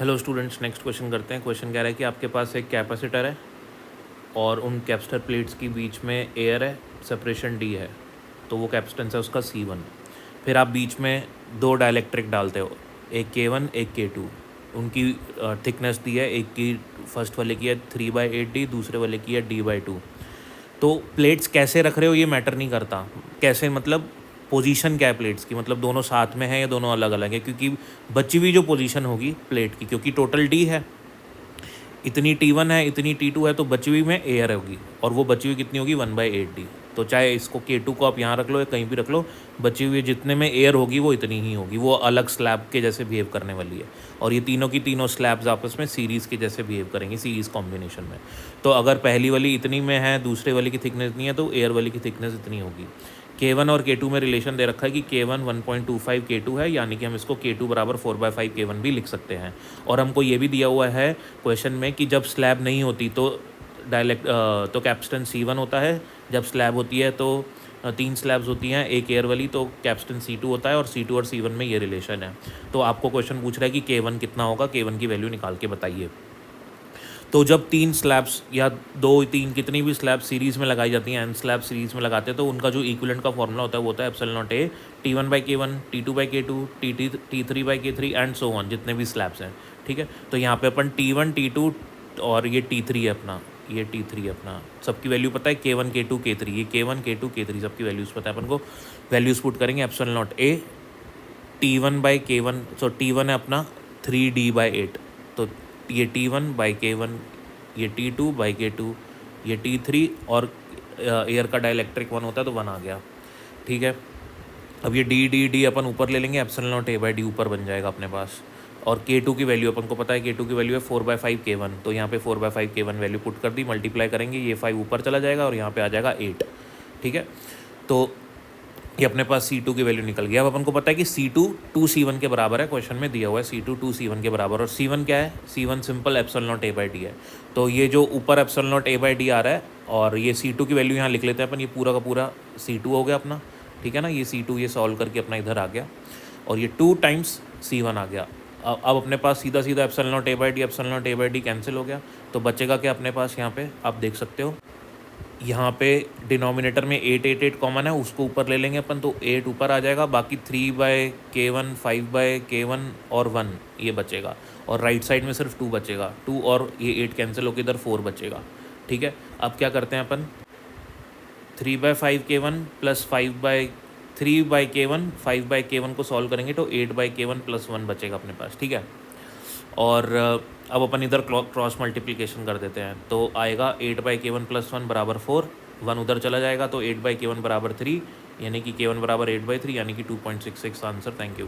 Hello students, next question करते हैं। Question कह रहा है कि आपके पास एक कैपेसिटर है और उन कैपेसिटर प्लेट्स के बीच में एयर है, सेपरेशन डी है, तो वो कैपेसिटेंस है उसका C1। फिर आप बीच में दो डाइलेक्ट्रिक डालते हो, एक K1 एक K2। उनकी थिकनेस दी है, एक की फर्स्ट वाले की है 3/8D, दूसरे वाले की है D/2। तो प्लेट्स कैसे रख रहे हो ये मैटर नहीं करता, कैसे मतलब पोजीशन क्या है प्लेट्स की, मतलब दोनों साथ में है या दोनों अलग अलग है, क्योंकि बची हुई जो पोजीशन होगी प्लेट की, क्योंकि टोटल डी है, इतनी T1 है इतनी T2 है, तो बची हुई में एयर होगी, और वो बची हुई कितनी होगी 1/8D। तो चाहे इसको K2 को आप यहाँ रख लो या कहीं भी रख लो, बची हुई जितने में एयर होगी वो इतनी ही होगी, वो अलग स्लैब के जैसे बिहेव करने वाली है। और ये तीनों की तीनों स्लैब्स आपस में सीरीज़ के जैसे बिहेव करेंगी, सीरीज़ कॉम्बिनेशन में। तो अगर पहली वाली इतनी में है, दूसरे वाली की थिकनेस नहीं है, तो एयर वाली की थिकनेस इतनी होगी। K1 और K2 में रिलेशन दे रखा है कि K1 1.25 K2 है, यानी कि हम इसको K2 बराबर 4/5 K1 भी लिख सकते हैं। और हमको ये भी दिया हुआ है क्वेश्चन में कि जब स्लैब नहीं होती तो तो कैपेसिटेंस C1 होता है, जब स्लैब होती है तो तीन स्लैब्स होती हैं, एक एयर वाली, तो कैपेसिटेंस C2 होता है, और C2 और C1 में ये रिलेशन है। तो आपको क्वेश्चन पूछ रहा है कि K1 कितना होगा, K1 की वैल्यू निकाल के बताइए। तो जब तीन स्लैब्स या दो तीन कितनी भी स्लैब सीरीज़ में लगाई जाती हैं, एन स्लैब सीरीज़ में लगाते हैं, तो उनका जो इक्विवेलेंट का फॉर्मूला होता है वो होता है epsilon not a T1/K1, T2/K2, T3/K3 and so on, जितने भी स्लैब्स हैं। ठीक है, तो यहाँ पे अपन T1 T2 और ये T3 है अपना, ये T3 है अपना, सबकी वैल्यू पता है, K1 K2 K3, ये K1 K2 K3 सबकी वैल्यूज़ पता है अपन को। वैल्यूज़ पुट करेंगे, epsilon not a T1/K1, so T1 है अपना 3D/8, तो ये T1/K1, ये T2/K2, ये T3, और एयर का डाइलेक्ट्रिक 1 होता है तो 1 आ गया। ठीक है, अब ये D अपन ऊपर ले लेंगे, एप्सिलॉन नॉट A/D ऊपर बन जाएगा अपने पास। और K2 की वैल्यू अपन को पता है, K2 की वैल्यू है 4/5 K1, तो यहाँ पे 4/5 K1 वैल्यू पुट कर दी, मल्टीप्लाई करेंगे, ये 5 ऊपर चला जाएगा और यहाँ पे आ जाएगा 8। ठीक है, तो ये अपने पास C2 की वैल्यू निकल गया। अब अपन को पता है कि C2 2C1 के बराबर है, क्वेश्चन में दिया हुआ है C2 2C1 के बराबर, और C1 क्या है, C1 simple epsilon not A/D है। तो ये जो ऊपर एप्सिलॉन नॉट A/D आ रहा है, और ये C2 की वैल्यू यहाँ लिख लेते हैं अपन, ये पूरा का पूरा C2 हो गया अपना। ठीक है ना, ये C2 ये सॉल्व करके अपना इधर आ गया, और ये 2 टाइम्स C1 आ गया। अब अपने पास सीधा सीधा एप्सिलॉन नॉट A/D कैंसिल हो गया, तो बचेगा क्या अपने पास, यहाँ पे आप देख सकते हो, यहाँ पे डिनोमिनेटर में 8 कॉमन है, उसको ऊपर ले लेंगे अपन, तो 8 ऊपर आ जाएगा, बाकी 3/K1, 5/K1 और 1 ये बचेगा, और राइट साइड में सिर्फ 2 बचेगा, 2 और ये 8 कैंसिल होकर इधर 4 बचेगा। ठीक है, अब क्या करते हैं अपन, 3/5K1 प्लस 5/K1 को सॉल्व करेंगे तो 8/K1 प्लस 1 बचेगा अपने पास। ठीक है, और अब अपन इधर क्रॉस मल्टीप्लिकेशन कर देते हैं, तो आएगा 8/K1 प्लस 1 बराबर 4, 1 उधर चला जाएगा, तो 8/K1 बराबर 3, यानी कि K1 बराबर 8/3, यानी कि 2.66 आंसर। Thank you.